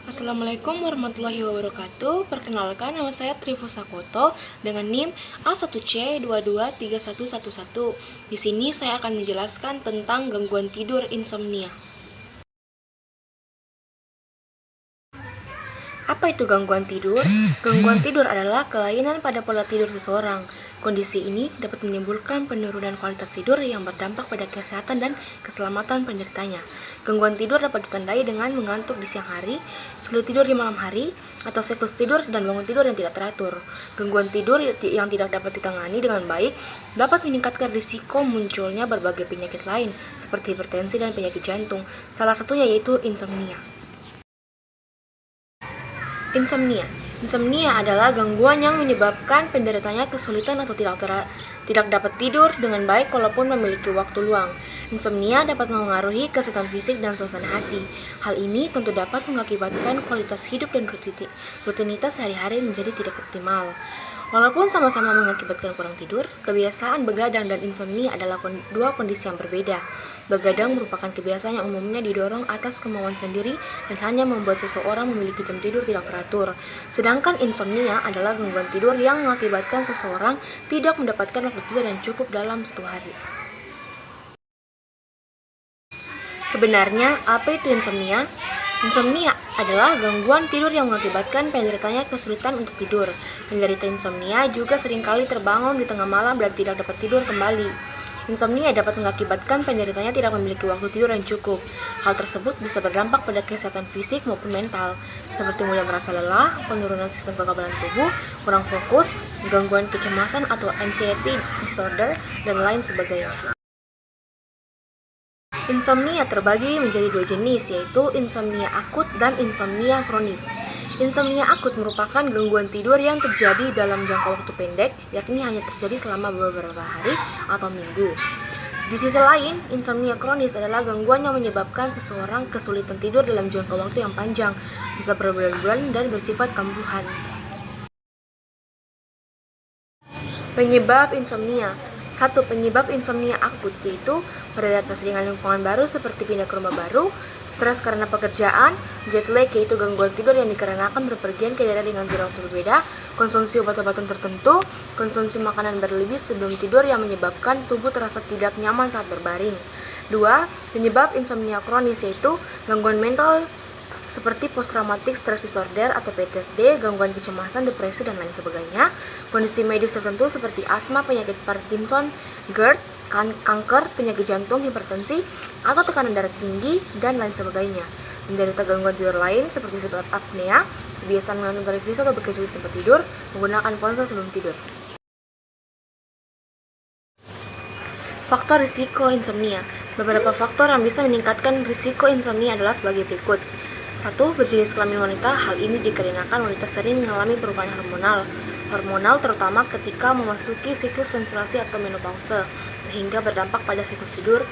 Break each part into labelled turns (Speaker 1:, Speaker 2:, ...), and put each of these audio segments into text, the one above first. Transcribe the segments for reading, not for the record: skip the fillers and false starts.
Speaker 1: Assalamualaikum warahmatullahi wabarakatuh. Perkenalkan, nama saya Trifu Sakoto dengan NIM A1C223111. Di sini saya akan menjelaskan tentang gangguan tidur insomnia. Apa itu gangguan tidur? Gangguan tidur adalah kelainan pada pola tidur seseorang. Kondisi ini dapat menimbulkan penurunan kualitas tidur yang berdampak pada kesehatan dan keselamatan penderitanya. Gangguan tidur dapat ditandai dengan mengantuk di siang hari, sulit tidur di malam hari, atau siklus tidur dan bangun tidur yang tidak teratur. Gangguan tidur yang tidak dapat ditangani dengan baik dapat meningkatkan risiko munculnya berbagai penyakit lain seperti hipertensi dan penyakit jantung. Salah satunya yaitu insomnia. Insomnia adalah gangguan yang menyebabkan penderitanya kesulitan atau tidak dapat tidur dengan baik walaupun memiliki waktu luang. Insomnia dapat mengaruhi kesehatan fisik dan suasana hati. Hal ini tentu dapat mengakibatkan kualitas hidup dan rutinitas sehari-hari menjadi tidak optimal. Walaupun sama-sama mengakibatkan kurang tidur, kebiasaan begadang dan insomnia adalah dua kondisi yang berbeda. Begadang merupakan kebiasaan yang umumnya didorong atas kemauan sendiri dan hanya membuat seseorang memiliki jam tidur tidak teratur. Sedangkan insomnia adalah gangguan tidur yang mengakibatkan seseorang tidak mendapatkan waktu tidur yang cukup dalam satu hari. Sebenarnya, apa itu insomnia? Insomnia adalah gangguan tidur yang mengakibatkan penderitanya kesulitan untuk tidur. Penderita insomnia juga seringkali terbangun di tengah malam dan tidak dapat tidur kembali. Insomnia dapat mengakibatkan penderitanya tidak memiliki waktu tidur yang cukup. Hal tersebut bisa berdampak pada kesehatan fisik maupun mental, seperti mudah merasa lelah, penurunan sistem kekebalan tubuh, kurang fokus, gangguan kecemasan atau anxiety disorder, dan lain sebagainya. Insomnia terbagi menjadi dua jenis, yaitu insomnia akut dan insomnia kronis. Insomnia akut merupakan gangguan tidur yang terjadi dalam jangka waktu pendek, yakni hanya terjadi selama beberapa hari atau minggu. Di sisi lain, insomnia kronis adalah gangguan yang menyebabkan seseorang kesulitan tidur dalam jangka waktu yang panjang, bisa berbulan-bulan dan bersifat kambuhan. Penyebab insomnia. 1. Penyebab insomnia akut yaitu beradaptasi dengan lingkungan baru seperti pindah ke rumah baru, stres karena pekerjaan, jet lag yaitu gangguan tidur yang dikarenakan berpergian ke daerah dengan jarak waktu berbeda, konsumsi obat-obatan tertentu, konsumsi makanan berlebih sebelum tidur yang menyebabkan tubuh terasa tidak nyaman saat berbaring. 2. Penyebab insomnia kronis yaitu gangguan mental seperti post-traumatic stress disorder atau PTSD, gangguan kecemasan, depresi, dan lain sebagainya. Kondisi medis tertentu seperti asma, penyakit Parkinson, GERD, kanker, penyakit jantung, hipertensi, atau tekanan darah tinggi, dan lain sebagainya. Menderita gangguan tidur lain seperti sleep apnea, kebiasaan menonton televisi atau bekerja di tempat tidur, menggunakan ponsel sebelum tidur. Faktor risiko insomnia. Beberapa faktor yang bisa meningkatkan risiko insomnia adalah sebagai berikut. 1. Berjenis kelamin wanita. Hal ini dikarenakan wanita sering mengalami perubahan hormonal terutama ketika memasuki siklus menstruasi atau menopause, sehingga berdampak pada siklus tidur.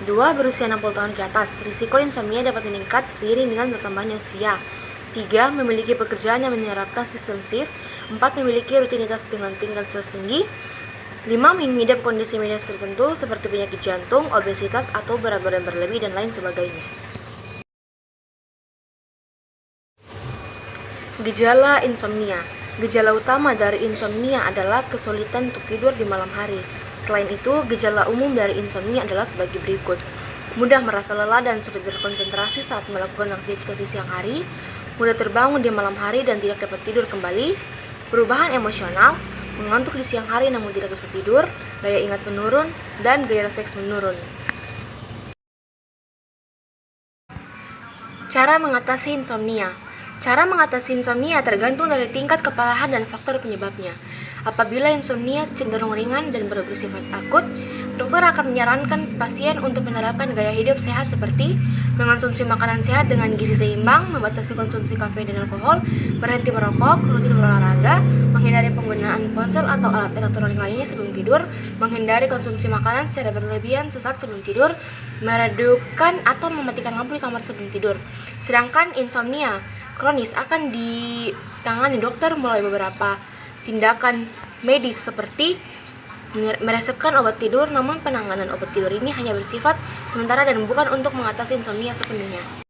Speaker 1: 2. Berusia 60 tahun ke atas. Risiko insomnia dapat meningkat seiring dengan bertambahnya usia. 3. Memiliki pekerjaan yang menyerapkan sistem shift. 4. Memiliki rutinitas dengan tingkat stres tinggi. 5. Mengidap kondisi medis tertentu seperti penyakit jantung, obesitas, atau berat badan berlebih, dan lain sebagainya. Gejala insomnia. Gejala utama dari insomnia adalah kesulitan untuk tidur di malam hari. Selain itu, gejala umum dari insomnia adalah sebagai berikut. Mudah merasa lelah dan sulit berkonsentrasi saat melakukan aktivitas di siang hari, mudah terbangun di malam hari dan tidak dapat tidur kembali, perubahan emosional, mengantuk di siang hari namun tidak bisa tidur, daya ingat menurun, dan gairah seks menurun. Cara mengatasi insomnia. Cara mengatasi insomnia tergantung dari tingkat keparahan dan faktor penyebabnya. Apabila insomnia cenderung ringan dan bersifat akut, dokter akan menyarankan pasien untuk menerapkan gaya hidup sehat seperti mengonsumsi makanan sehat dengan gizi seimbang, membatasi konsumsi kafein dan alkohol, berhenti merokok, rutin berolahraga, menghindari penggunaan ponsel atau alat elektronik lainnya sebelum tidur, menghindari konsumsi makanan secara berlebihan sesaat sebelum tidur, meredupkan atau mematikan lampu di kamar sebelum tidur. Sedangkan insomnia kronis akan ditangani dokter melalui beberapa tindakan medis seperti meresepkan obat tidur, namun penanganan obat tidur ini hanya bersifat sementara dan bukan untuk mengatasi insomnia sepenuhnya.